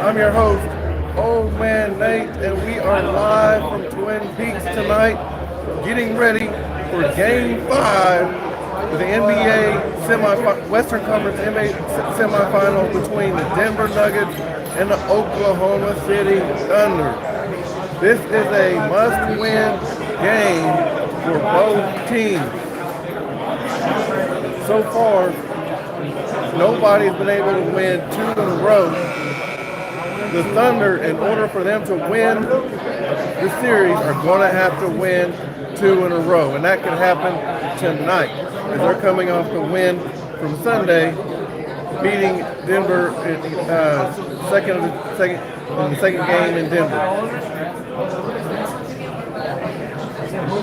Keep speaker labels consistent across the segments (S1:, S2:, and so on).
S1: I'm your host, Old Man Nate, and we are live from Twin Peaks tonight, getting ready for Game 5 of the Western Conference NBA semifinals between the Denver Nuggets and the Oklahoma City Thunder. This is a must-win game for both teams. So far, nobody's been able to win 2 in a row. The Thunder, in order for them to win the series, are going to have to win 2 in a row, and that can happen tonight as they're coming off the win from Sunday, beating Denver in the second game in Denver.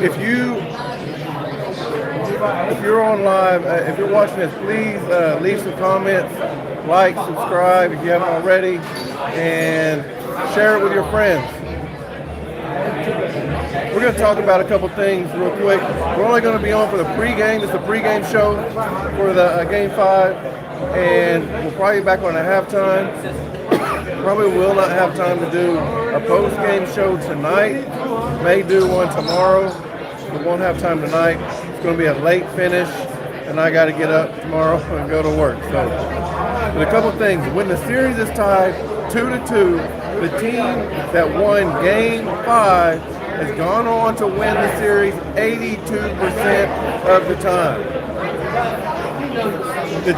S1: If you're on live, if you're watching this, please leave some comments, like, subscribe if you haven't already, and share it with your friends. We're going to talk about a couple things real quick. We're only going to be on for the pregame. It's a pregame show for the Game 5, and we'll probably be back on at halftime. Probably will not have time to do a post-game show tonight. May do one tomorrow. We won't have time tonight. It's going to be a late finish, and I got to get up tomorrow and go to work. So, but a couple things. When the series is tied 2-2, the team that won Game 5 has gone on to win the series 82% of the time. The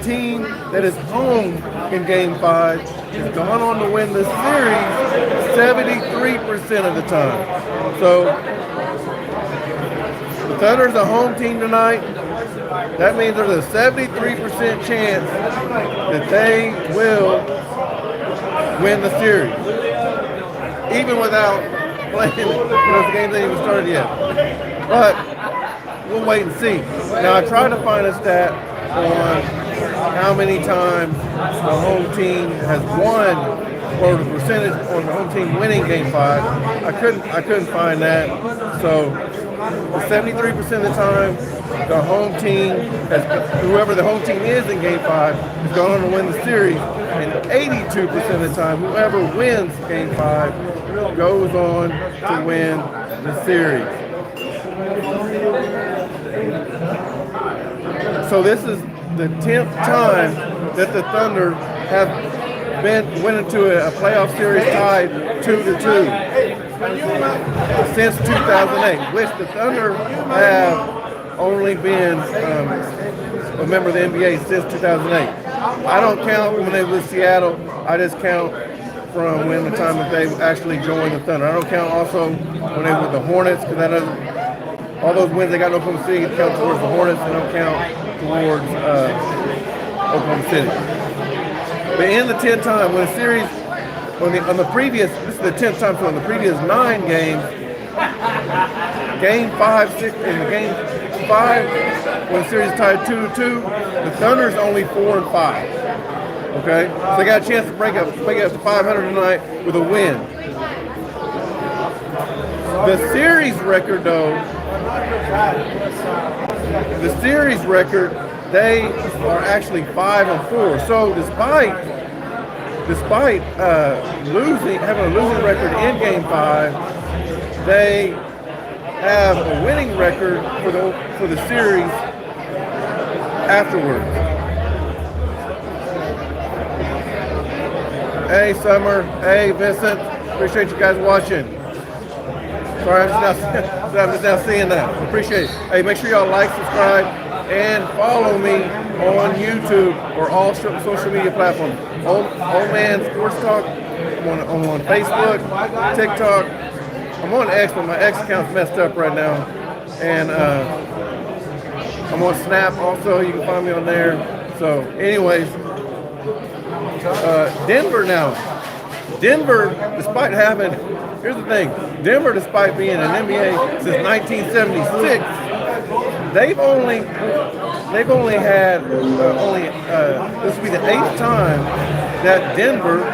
S1: team that is home in Game 5 has gone on to win the series 73% of the time. So the Thunder's a home team tonight. That means there's a 73% chance that they will win the series, even without playing. The games ain't even started yet. But we'll wait and see. Now, I tried to find a stat on how many times the home team has won, or the percentage on the home team winning Game 5. I couldn't find that. So 73% of the time, the home team whoever the home team is in Game 5 is going on to win the series, and 82% of the time, whoever wins Game 5 goes on to win the series. So this is the 10th time that the Thunder have went into a playoff series tied 2-2 since 2008, which the Thunder have only been a member of the NBA since 2008. I don't count when they were with Seattle. I just count from when the time that they actually joined the Thunder. I don't count also when they were with the Hornets, because that doesn't. All those wins they got in Oklahoma City count towards the Hornets, and don't count towards Oklahoma City. But in the 10th time, when the series, on the previous, this is the 10th time, so in the previous 9 games, Game 5, 6, in the Game 5, when the series tied 2-2, the Thunder's only 4-5. Okay, so they got a chance to break it up to 500 tonight with a win. The series record, though, they are actually 5-4. So despite having a losing record in Game 5, they have a winning record for the series afterwards. Hey Summer, hey Vincent, appreciate you guys watching. Sorry, I'm just now seeing that. Appreciate it. Hey, make sure y'all like, subscribe, and follow me on YouTube or all social media platforms. Old Man Sports Talk. I'm on Facebook, TikTok. I'm on X, but my X account's messed up right now. And I'm on Snap also. You can find me on there. So, anyways, Denver now. Denver, despite having, here's the thing, Denver, despite being an NBA since 1976, they've only had this will be the 8th time that Denver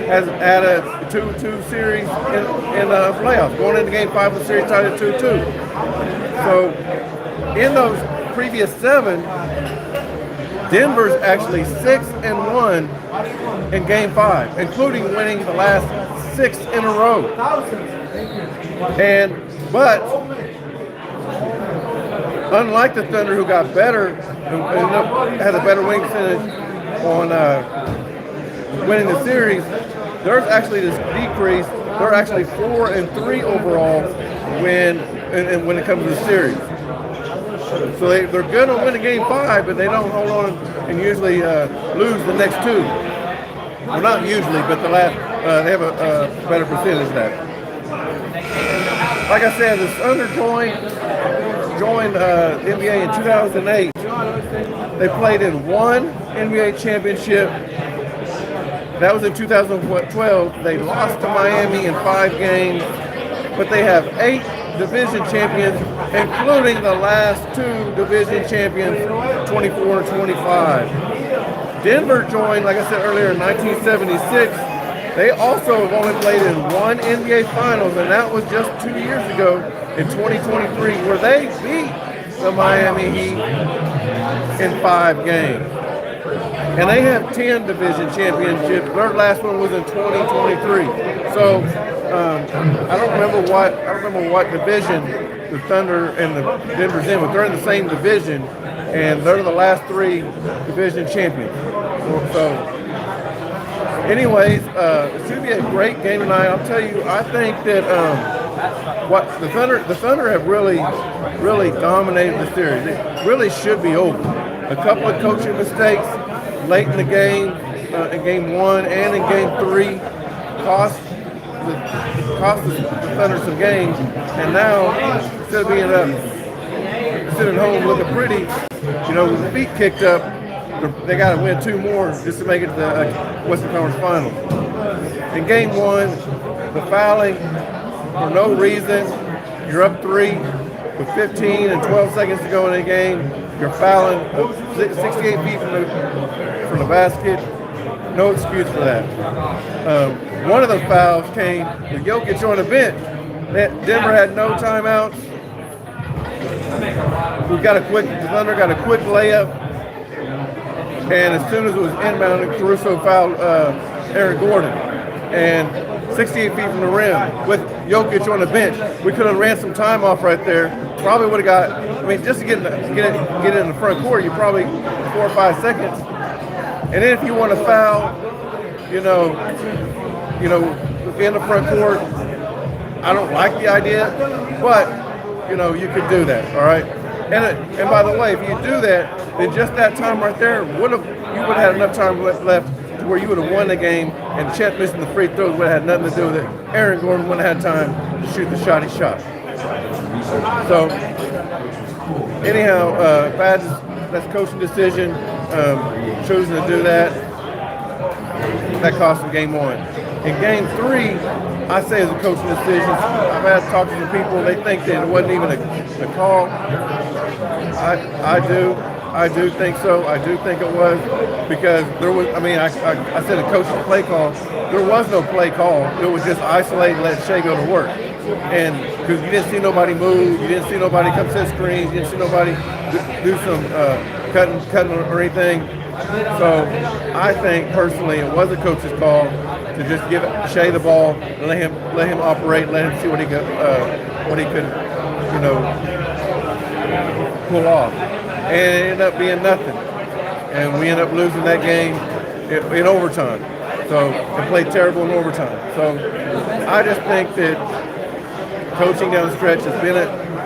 S1: has had a 2-2 series in the playoffs, going into Game 5 of the series tied at 2-2. So in those previous 7, Denver's actually 6-1 in Game 5, including winning the last 6 in a row. But unlike the Thunder, who got better, who had a better winning percentage on winning the series, there's actually this decrease. They're actually 4-3 overall when it comes to the series. So they're good on winning Game 5, but they don't hold on and usually lose the next 2. Well, not usually, but they have a better percentage of that. Like I said, the Thunder joined the NBA in 2008. They played in 1 NBA championship. That was in 2012. They lost to Miami in 5 games, but they have 8 division champions, including the last 2 division champions, 24 and 25. Denver joined, like I said earlier, in 1976. They also have only played in 1 NBA Finals, and that was just 2 years ago in 2023, where they beat the Miami Heat in 5 games. And they have 10 division championships. Their last one was in 2023. So I don't remember what division the Thunder and the Denver's in, but they're in the same division, and they're the last 3 division champions. So, anyways, it should be a great game tonight. I'll tell you, I think that what the Thunder have really dominated the series. It really should be over. A couple of coaching mistakes late in the game, in Game 1 and in Game 3, cost the Thunder some games. And now, instead of being sitting home looking pretty, with the feet kicked up, they got to win 2 more just to make it to the Western Conference Finals. In Game 1, the fouling for no reason. You're up 3 with 15 and 12 seconds to go in the game. You're fouling 68 feet from the basket. No excuse for that. One of the fouls came with Jokic on the bench. Denver had no timeouts. The Thunder got a quick layup. And as soon as it was inbounded, Caruso fouled Aaron Gordon. And 68 feet from the rim with Jokic on the bench. We could have ran some time off right there. Probably would have got, just to get in the front court, you probably 4 or 5 seconds. And then if you want to foul, in the front court, I don't like the idea, but, you could do that, all right? And by the way, if you do that, then just that time right there, you would have had enough time left to where you would have won the game, and Chet missing the free throws would have had nothing to do with it. Aaron Gordon wouldn't have had time to shoot the shot he shot. So, anyhow, that's coaching decision, choosing to do that. That cost him Game 1. In Game 3, I say it's a coaching decision. I've had to talk to some people. They think that it wasn't even a call. I do think so. I do think it was, because there was, I said a coach's play call. There was no play call. It was just isolate and let Shea go to work. And because you didn't see nobody move, you didn't see nobody come to the screens, you didn't see nobody do some cutting or anything. So I think personally it was a coach's call to just give Shea the ball and let him operate, let him see what he could pull off. And it ended up being nothing. And we ended up losing that game in overtime. So it played terrible in overtime. So I just think that coaching down the stretch has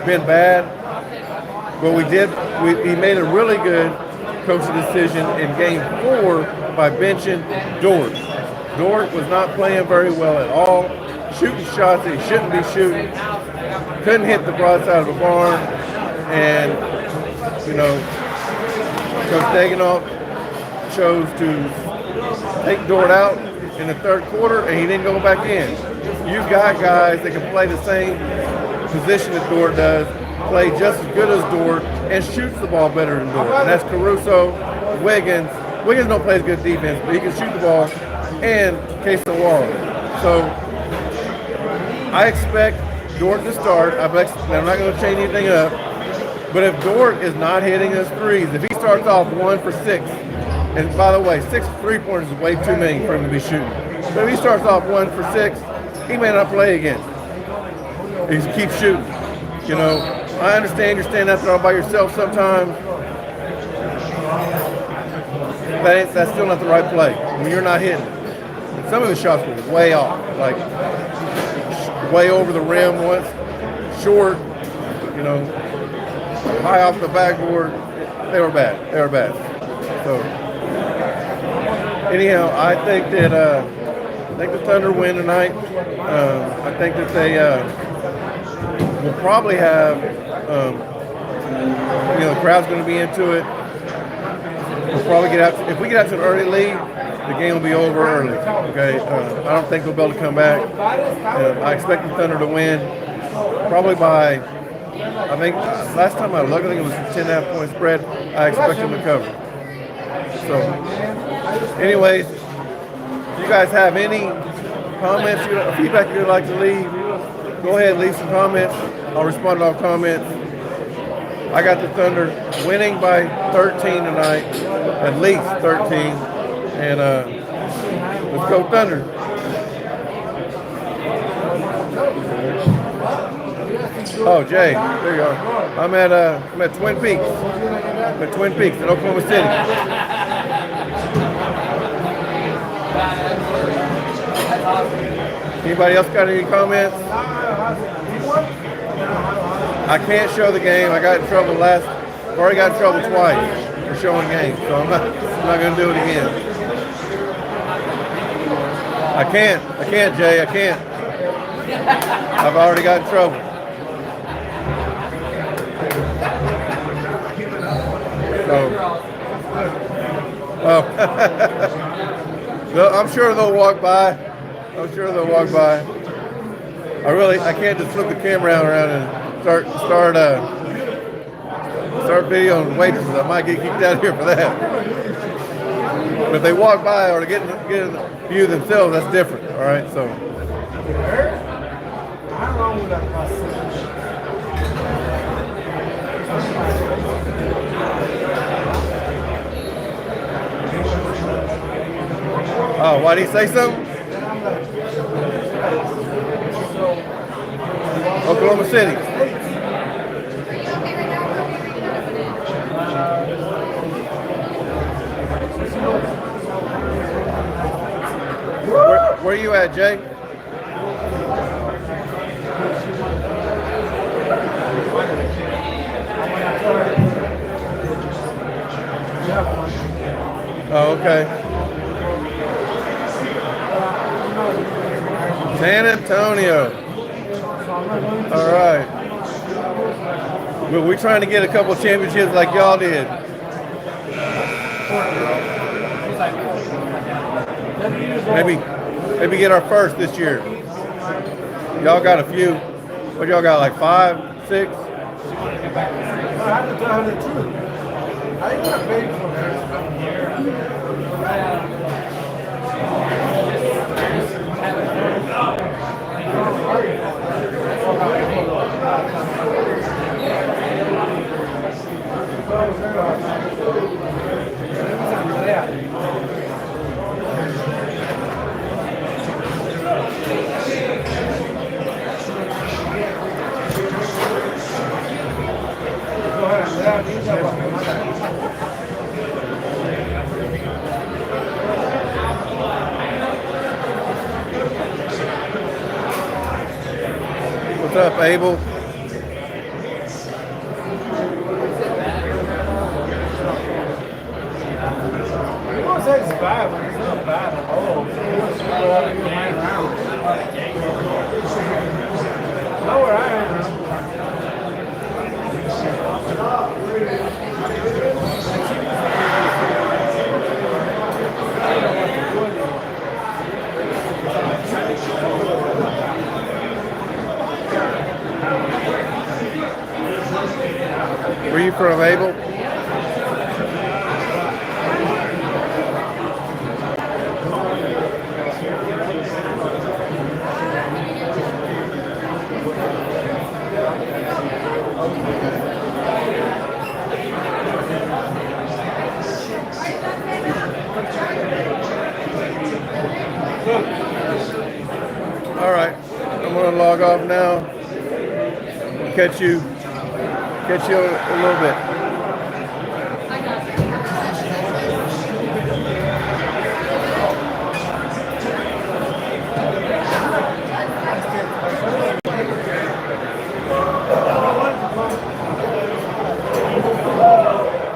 S1: been bad. But we made a really good coaching decision in Game 4 by benching Dort. Dort was not playing very well at all, shooting shots that he shouldn't be shooting, couldn't hit the broadside of a barn, and, Coach Daganoff chose to take Dort out in the third quarter, and he didn't go back in. You've got guys that can play the same position that Dort does, play just as good as Dort, and shoots the ball better than Dort. And that's Caruso, Wiggins. Wiggins don't play as good defense, but he can shoot the ball, and Casawara. So I expect Dort to start. I'm not going to change anything up. But if Dort is not hitting his threes, if he starts off 1 for 6 And by the way, 6 3-pointers is way too many for him to be shooting. So if he starts off 1 for 6, he may not play again. He just keeps shooting. You know, I understand you're standing out there all by yourself sometimes. That's still not the right play when you're not hitting. And some of the shots were way off, like way over the rim once, short, you know, high off the backboard. They were bad. They were bad. So anyhow, I think the Thunder win tonight. I think that they will probably have, you know, the crowd's going to be into it. We'll probably get out. If we get out to an early lead, the game will be over early. Okay, I don't think they'll be able to come back. I expect the Thunder to win, probably by. I think last time I looked, I think it was a 10.5 point spread. I expect them to cover. So, anyways, if you guys have any comments, feedback you'd like to leave, go ahead and leave some comments. I'll respond to all comments. I got the Thunder winning by 13 tonight, at least 13. And let's go Thunder. Oh, Jay, there you are. I'm at Twin Peaks. I'm at Twin Peaks in Oklahoma City. Anybody else got any comments? I can't show the game. I got in trouble I've already got in trouble twice for showing games, so I'm not going to do it again. I can't, Jay. I can't. I've already got in trouble. So, I'm sure they'll walk by. I can't just flip the camera around and start videoing waitresses. I might get kicked out of here for that. But if they walk by or to get in the view themselves, that's different. All right, so. Oh, why did he say something? Oklahoma City. Where are you at, Jay? Oh, okay. San Antonio. All right. Well, we're trying to get a couple championships like y'all did. Maybe get our first this year. Y'all got a few. What y'all got, like 5, 6? What's up, Abel?
S2: It's bad, but it's not bad at all. Know where I am now.
S1: Where you from, Abel? All right, I'm gonna log off now. Catch you a little bit.